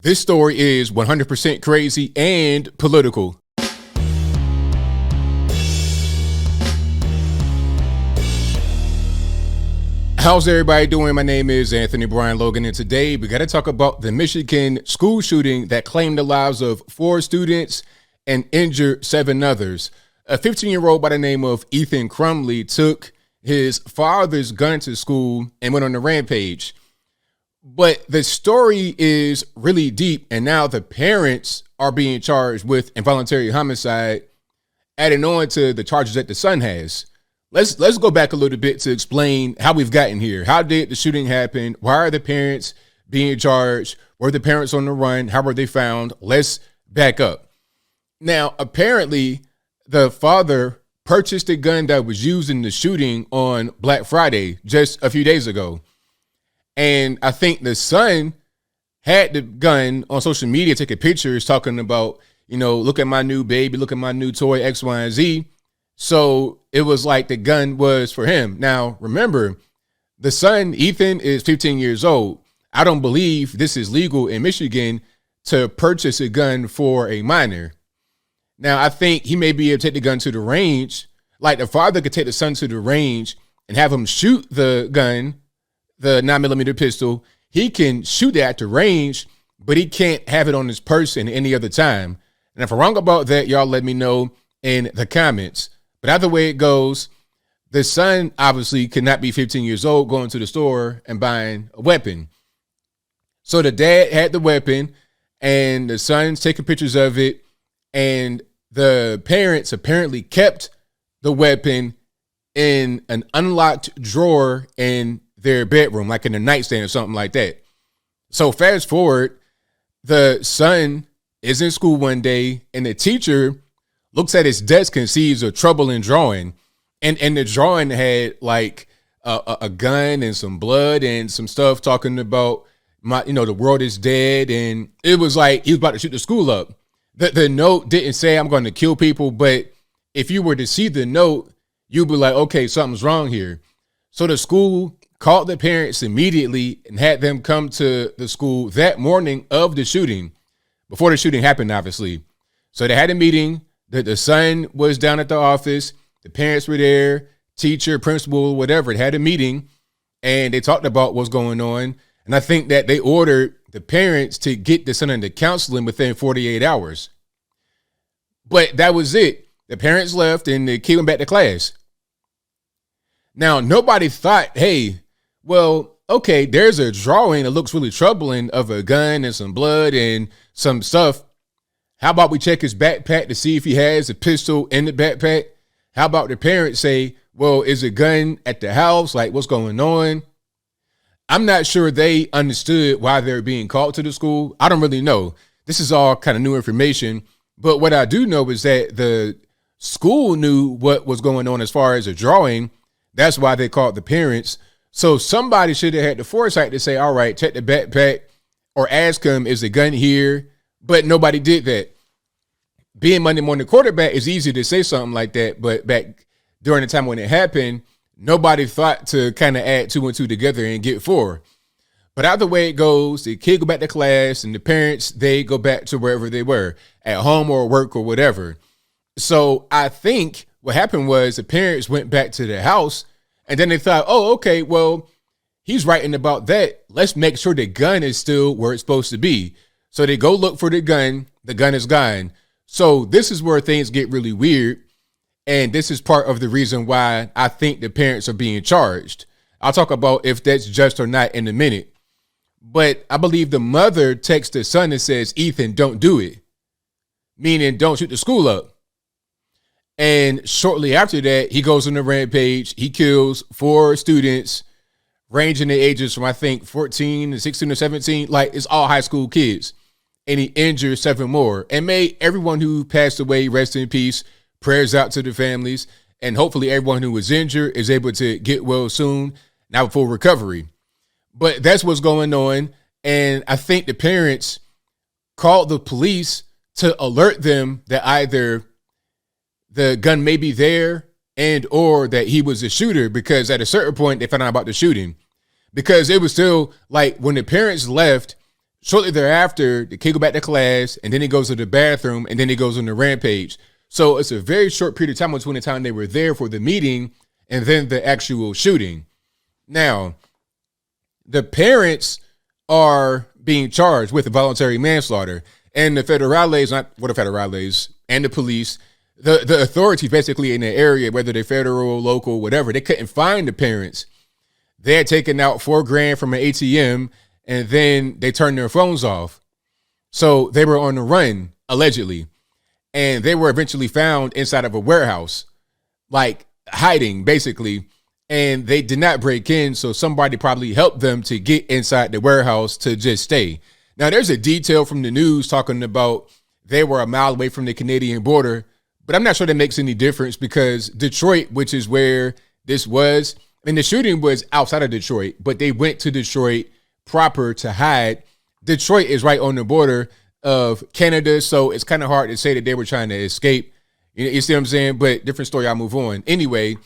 This story is 100% crazy and political. How's everybody doing? My name is Anthony Brian Logan, and today we got to talk about the Michigan school shooting that claimed the lives of 4 students and injured 7 others. A 15-year-old by the name of Ethan Crumbley took his father's gun to school and went on a rampage. But the story is really deep, and now the parents are being charged with involuntary homicide, adding on to the charges that the son has. Let's go back a little bit to explain how we've gotten here. How did the shooting happen? Why are the parents being charged? Were the parents on the run? How were they found? Let's back up. Now, apparently, the father purchased a gun that was used in the shooting on Black Friday just a few days ago. And I think the son had the gun on social media, taking pictures, talking about, look at my new baby, look at my new toy, X, Y, and Z. So it was like the gun was for him. Now, remember, the son, Ethan, is 15 years old. I don't believe this is legal in Michigan to purchase a gun for a minor. Now, I think he may be able to take the gun to the range. Like the father could take the son to the range and have him shoot the gun, the 9mm pistol. He can shoot it at the range, but he can't have it on his person any other time. And if I'm wrong about that, y'all let me know in the comments. But either way it goes, the son obviously could not be 15 years old going to the store and buying a weapon. So the dad had the weapon and the son's taking pictures of it. And the parents apparently kept the weapon in an unlocked drawer in their bedroom, like in a nightstand or something like that. So fast forward, the son is in school one day and the teacher looks at his desk and sees a trouble in drawing. And the drawing had like a gun and some blood and some stuff talking about the world is dead. And it was like he was about to shoot the school up. The note didn't say I'm going to kill people, but if you were to see the note, you'd be like, okay, something's wrong here. So the school called the parents immediately and had them come to the school that morning of the shooting, before the shooting happened, obviously. So they had a meeting. The son was down at the office. The parents were there, teacher, principal, whatever. They had a meeting and they talked about what's going on. And I think that they ordered the parents to get the son into counseling within 48 hours. But that was it. The parents left and the kid went back to class. Now, nobody thought, hey, well, okay, there's a drawing that looks really troubling of a gun and some blood and some stuff. How about we check his backpack to see if he has a pistol in the backpack? How about the parents say, well, is a gun at the house? Like, what's going on? I'm not sure they understood why they're being called to the school. I don't really know. This is all kind of new information. But what I do know is that the school knew what was going on as far as a drawing. That's why they called the parents. So somebody should have had the foresight to say, all right, check the backpack or ask him, is the gun here? But nobody did that. Being Monday morning quarterback is easy to say something like that. But back during the time when it happened, nobody thought to kind of add 2 and 2 together and get 4. But either way it goes, the kid go back to class and the parents, they go back to wherever they were, at home or work or whatever. So I think what happened was the parents went back to the house and then they thought, oh, okay, well, he's writing about that. Let's make sure the gun is still where it's supposed to be. So they go look for the gun is gone. So this is where things get really weird. And this is part of the reason why I think the parents are being charged. I'll talk about if that's just or not in a minute. But I believe the mother texts the son and says, Ethan, don't do it. Meaning don't shoot the school up. And shortly after that, he goes on a rampage. He kills 4 students ranging the ages from, I think, 14 to 16 or 17. Like, it's all high school kids. And he injured 7 more. And may everyone who passed away rest in peace. Prayers out to the families. And hopefully everyone who was injured is able to get well soon. Now full recovery. But that's what's going on. And I think the parents called the police to alert them that either the gun may be there and or that he was a shooter, because at a certain point they found out about the shooting. Because it was still like when the parents left, Shortly thereafter, the kid go back to class, and then he goes to the bathroom, and then he goes on the rampage. So it's a very short period of time between the time they were there for the meeting and then the actual shooting. Now, the parents are being charged with involuntary manslaughter, and the federales, and the police, the authorities basically in the area, whether they're federal, local, whatever, they couldn't find the parents. They had taken out $4,000 from an ATM, and then they turned their phones off. So they were on the run, allegedly. And they were eventually found inside of a warehouse, like hiding, basically. And they did not break in, so somebody probably helped them to get inside the warehouse to just stay. Now, there's a detail from the news talking about they were a mile away from the Canadian border, but I'm not sure that makes any difference because Detroit, which is where this was, and the shooting was outside of Detroit, but they went to Detroit proper to hide. Detroit is right on the border of Canada, so it's kind of hard to say that they were trying to escape. You see what I'm saying? But different story, I'll move on. Anyway,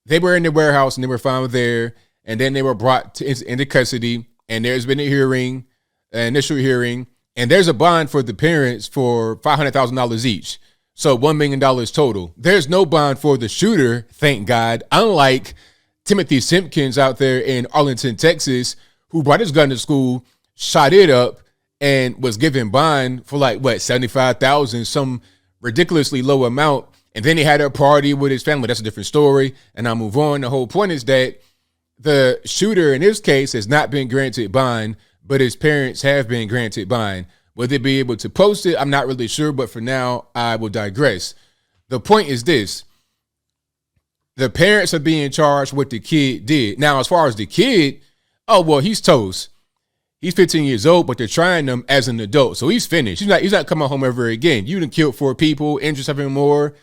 they were in the warehouse and they were found there, and then they were brought into custody, and there's been a hearing, an initial hearing, and there's a bond for the parents for $500,000 each. So $1 million total. There's no bond for the shooter, thank God, unlike Timothy Simpkins out there in Arlington, Texas, who brought his gun to school, shot it up, and was given bond for $75,000, some ridiculously low amount. And then he had a party with his family. That's a different story. And I'll move on. The whole point is that the shooter in this case has not been granted bond, but his parents have been granted bond. Will they be able to post it? I'm not really sure, but for now, I will digress. The point is this. The parents are being charged what the kid did. Now, as far as the kid, he's toast. He's 15 years old, but they're trying him as an adult. So he's finished. He's not coming home ever again. You done killed 4 people, injured 7 more,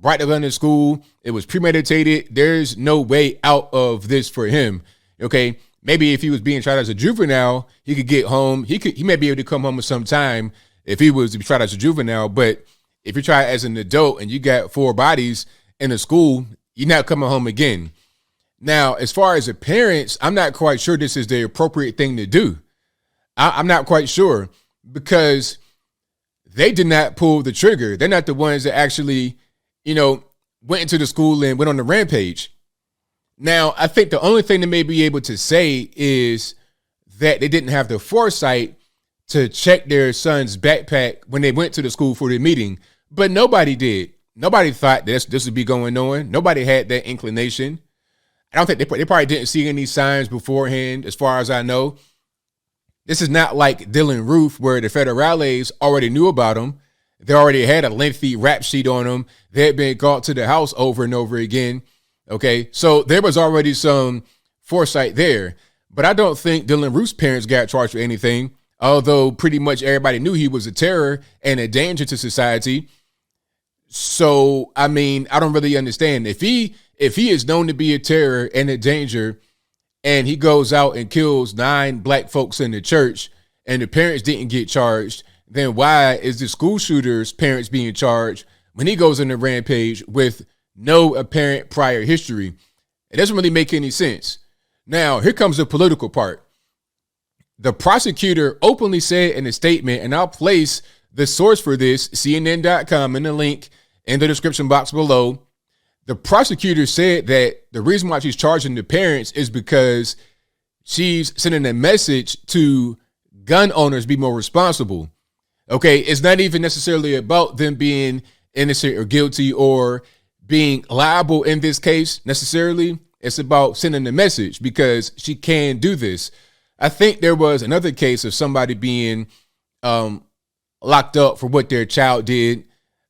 brought the gun to school. It was premeditated. There's no way out of this for him. Okay. Maybe if he was being tried as a juvenile, he could get home. He may be able to come home at some time if he was to be tried as a juvenile. But if you're tried as an adult and you got 4 bodies in a school, you're not coming home again. Now, as far as the parents, I'm not quite sure this is the appropriate thing to do. I'm not quite sure because they did not pull the trigger. They're not the ones that actually, went into the school and went on the rampage. Now, I think the only thing they may be able to say is that they didn't have the foresight to check their son's backpack when they went to the school for the meeting, but nobody did. Nobody thought this would be going on. Nobody had that inclination. I don't think they probably didn't see any signs beforehand, as far as I know. This is not like Dylan Roof, where the federales already knew about him. They already had a lengthy rap sheet on him. They had been called to the house over and over again. Okay, so there was already some foresight there. But I don't think Dylan Roof's parents got charged for anything, although pretty much everybody knew he was a terror and a danger to society. So, I mean, I don't really understand. If he is known to be a terror and a danger, and he goes out and kills 9 black folks in the church, and the parents didn't get charged, then why is the school shooter's parents being charged when he goes on a rampage with no apparent prior history? It doesn't really make any sense. Now, here comes the political part. The prosecutor openly said in a statement, and I'll place the source for this, CNN.com, in the link in the description box below. The prosecutor said that the reason why she's charging the parents is because she's sending a message to gun owners be more responsible. Okay, it's not even necessarily about them being innocent or guilty or being liable in this case necessarily. It's about sending a message because she can do this. I think there was another case of somebody being locked up for what their child did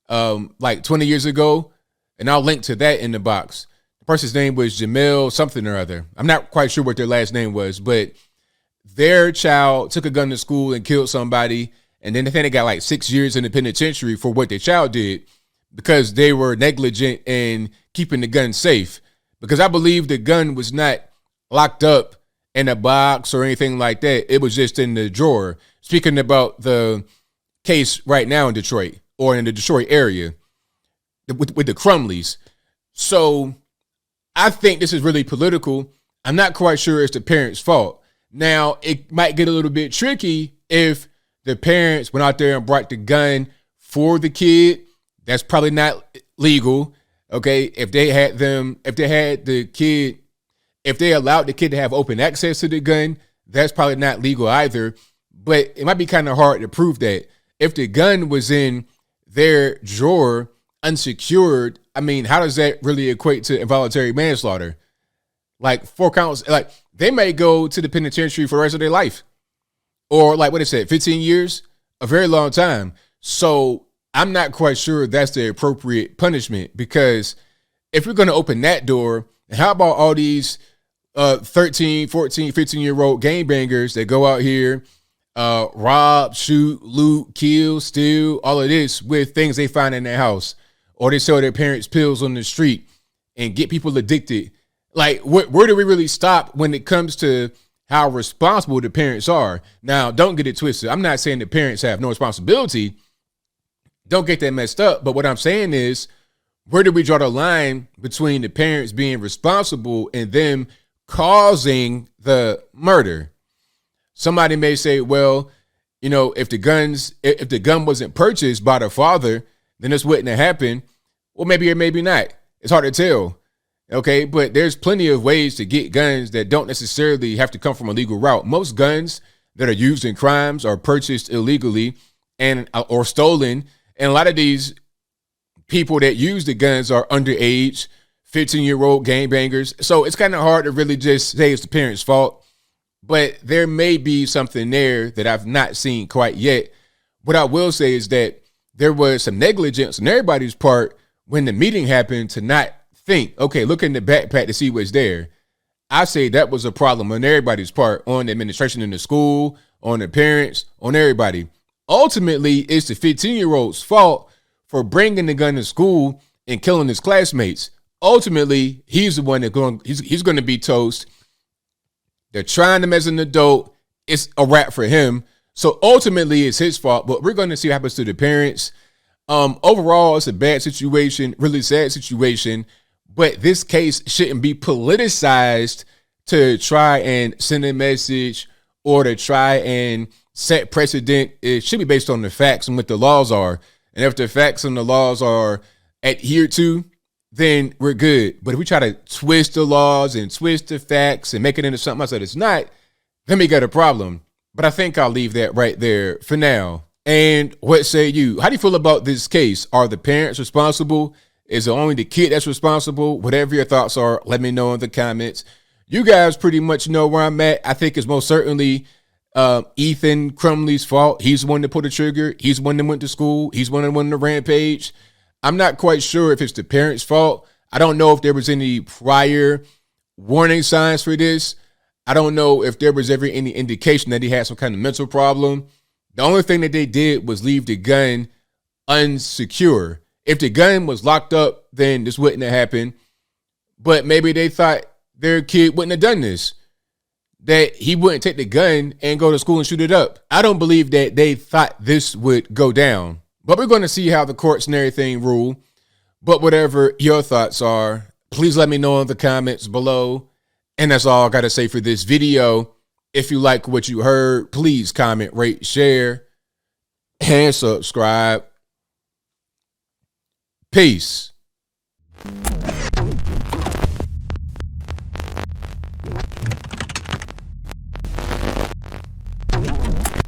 like 20 years ago. And I'll link to that in the box. The person's name was Jamel something or other. I'm not quite sure what their last name was, but their child took a gun to school and killed somebody. And then I think they got like 6 years in the penitentiary for what their child did because they were negligent in keeping the gun safe. Because I believe the gun was not locked up in a box or anything like that. It was just in the drawer. Speaking about the case right now in Detroit or in the Detroit area with the Crumbleys. So I think this is really political. I'm not quite sure it's the parents' fault. Now, it might get a little bit tricky if the parents went out there and brought the gun for the kid, that's probably not legal. Okay. If they allowed the kid to have open access to the gun, that's probably not legal either. But it might be kind of hard to prove that. If the gun was in their drawer unsecured, I mean, how does that really equate to involuntary manslaughter? Like 4 counts, like they may go to the penitentiary for the rest of their life. Or like what it said, 15 years, a very long time. So I'm not quite sure that's the appropriate punishment, because if we're going to open that door, how about all these 13, 14, 15-year-old gangbangers that go out here, rob, shoot, loot, kill, steal, all of this with things they find in their house, or they sell their parents pills on the street and get people addicted. Like, where do we really stop when it comes to how responsible the parents are? Now, don't get it twisted. I'm not saying the parents have no responsibility. Don't get that messed up. But what I'm saying is, where do we draw the line between the parents being responsible and them causing the murder? Somebody may say, well, you know, if the gun wasn't purchased by the father, then this wouldn't have happened. Well, maybe or maybe not. It's hard to tell. Okay, but there's plenty of ways to get guns that don't necessarily have to come from a legal route. Most guns that are used in crimes are purchased illegally and or stolen. And a lot of these people that use the guns are underage, 15-year-old gangbangers. So it's kind of hard to really just say it's the parents' fault. But there may be something there that I've not seen quite yet. What I will say is that there was some negligence on everybody's part when the meeting happened to not think, okay, look in the backpack to see what's there. I say that was a problem on everybody's part, on the administration in the school, on the parents, on everybody. Ultimately, it's the 15-year-old's fault for bringing the gun to school and killing his classmates. Ultimately, he's the one he's going to be toast. They're trying him as an adult. It's a wrap for him. So ultimately, it's his fault. But we're going to see what happens to the parents. Overall, it's a bad situation, really sad situation. But this case shouldn't be politicized to try and send a message or to try and set precedent. It should be based on the facts and what the laws are. And if the facts and the laws are adhered to, then we're good. But if we try to twist the laws and twist the facts and make it into something else that it's not, then we got a problem. But I think I'll leave that right there for now. And what say you? How do you feel about this case? Are the parents responsible? Is it only the kid that's responsible? Whatever your thoughts are, let me know in the comments. You guys pretty much know where I'm at. I think it's most certainly Ethan Crumbley's fault. He's the one that pulled the trigger. He's the one that went to school. He's the one that went on the rampage. I'm not quite sure if it's the parents' fault. I don't know if there was any prior warning signs for this. I don't know if there was ever any indication that he had some kind of mental problem. The only thing that they did was leave the gun unsecure. If the gun was locked up, then this wouldn't have happened. But maybe they thought their kid wouldn't have done this, that he wouldn't take the gun and go to school and shoot it up. I don't believe that they thought this would go down. But we're going to see how the courts and everything rule. But whatever your thoughts are, please let me know in the comments below. And that's all I got to say for this video. If you like what you heard, please comment, rate, share, and subscribe. Peace.